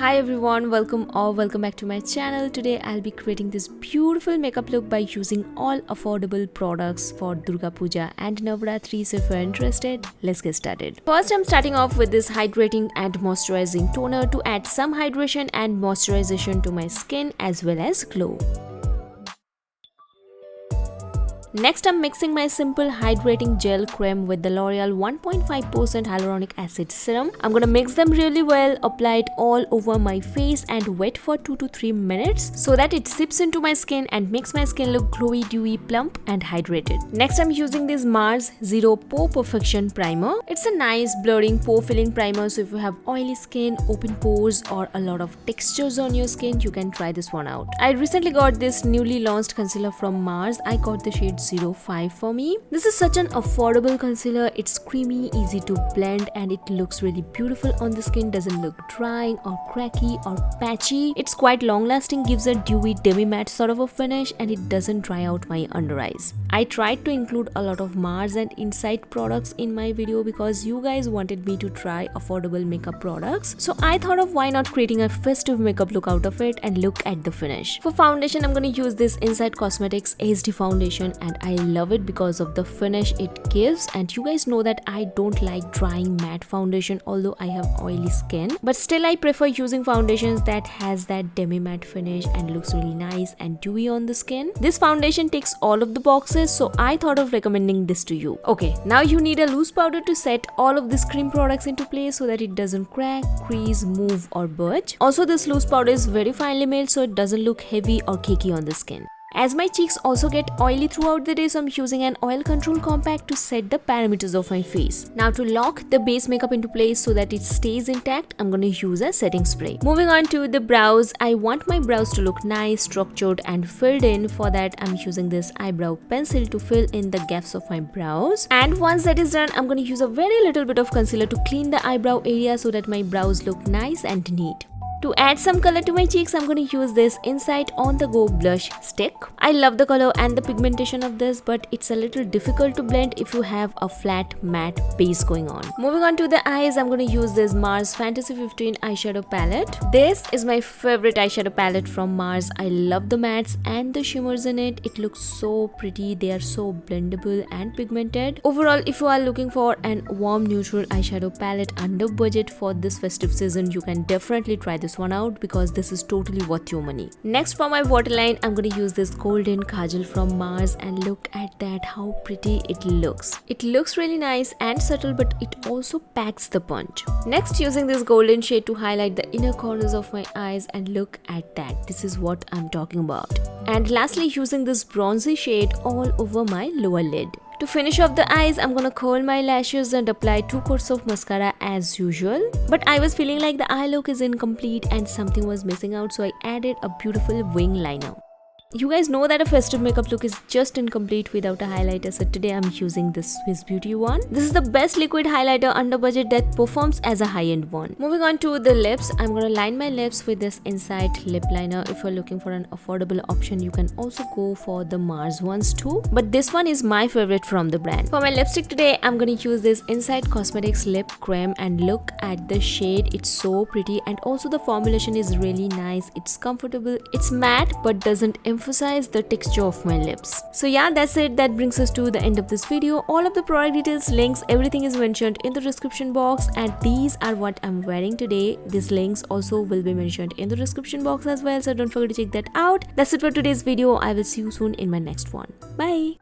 Hi everyone, welcome back to my channel. Today I'll be creating this beautiful makeup look by using all affordable products for Durga Puja and Navratri. So if you're interested, let's get started. First I'm starting off with this hydrating and moisturizing toner to add some hydration and moisturization to my skin as well as glow. Next, I'm mixing my simple hydrating gel creme with the L'Oreal 1.5% hyaluronic acid serum. I'm gonna mix them really well, apply it all over my face and wait for 2 to 3 minutes so that it seeps into my skin and makes my skin look glowy, dewy, plump and hydrated. Next, I'm using this Mars Zero Pore Perfection Primer. It's a nice blurring pore filling primer, so if you have oily skin, open pores or a lot of textures on your skin, you can try this one out. I recently got this newly launched concealer from Mars. I got the shade 05 for me. This is such an affordable concealer. It's creamy, easy to blend and it looks really beautiful on the skin. Doesn't look dry or cracky or patchy. It's quite long lasting, gives a dewy demi matte sort of a finish and it doesn't dry out my under eyes. I tried to include a lot of Mars and Insight products in my video because you guys wanted me to try affordable makeup products. So I thought of why not creating a festive makeup look out of it and look at the finish. For foundation, I'm going to use this Insight Cosmetics HD foundation and I love it because of the finish it gives, and you guys know that I don't like drying matte foundation although I have oily skin, but still I prefer using foundations that has that demi matte finish and looks really nice and dewy on the skin. This foundation ticks all of the boxes, so I thought of recommending this to you. Okay, now you need a loose powder to set all of these cream products into place so that it doesn't crack, crease, move or budge. Also, this loose powder is very finely made so it doesn't look heavy or cakey on the skin. As my cheeks also get oily throughout the day, so I'm using an oil control compact to set the parameters of my face. Now to lock the base makeup into place so that it stays intact, I'm going to use a setting spray. Moving on to the brows, I want my brows to look nice, structured and filled in. For that, I'm using this eyebrow pencil to fill in the gaps of my brows. And once that is done, I'm going to use a very little bit of concealer to clean the eyebrow area so that my brows look nice and neat. To add some color to my cheeks, I'm going to use this Insight On The Go blush stick. I love the color and the pigmentation of this, but it's a little difficult to blend if you have a flat matte base going on. Moving on to the eyes, I'm going to use this Mars Fantasy 15 eyeshadow palette. This is my favorite eyeshadow palette from Mars. I love the mattes and the shimmers in it. It looks so pretty. They are so blendable and pigmented. Overall, if you are looking for an warm neutral eyeshadow palette under budget for this festive season, you can definitely try this one out because this is totally worth your money. Next, for my waterline, I'm going to use this golden Kajal from Mars and look at that, how pretty it looks. It looks really nice and subtle, but it also packs the punch. Next, using this golden shade to highlight the inner corners of my eyes and look at that. This is what I'm talking about. And lastly, using this bronzy shade all over my lower lid. To finish off the eyes, I'm gonna curl my lashes and apply 2 coats of mascara as usual. But I was feeling like the eye look is incomplete and something was missing out, so I added a beautiful wing liner. You guys know that a festive makeup look is just incomplete without a highlighter, so today I'm using this Swiss Beauty one. This is the best liquid highlighter under budget that performs as a high-end one. Moving on to the lips, I'm going to line my lips with this Insight lip liner. If you're looking for an affordable option, you can also go for the Mars ones too, but this one is my favorite from the brand. For my lipstick today, I'm going to use this Insight Cosmetics Lip Creme and look at the shade. It's so pretty and also the formulation is really nice. It's comfortable, it's matte but doesn't emphasize the texture of my lips. So yeah, that's it. That brings us to the end of this video. All of the product details, links, everything is mentioned in the description box, and these are what I'm wearing today. These links also will be mentioned in the description box as well, so don't forget to check that out. That's it for today's video. I will see you soon in my next one. Bye.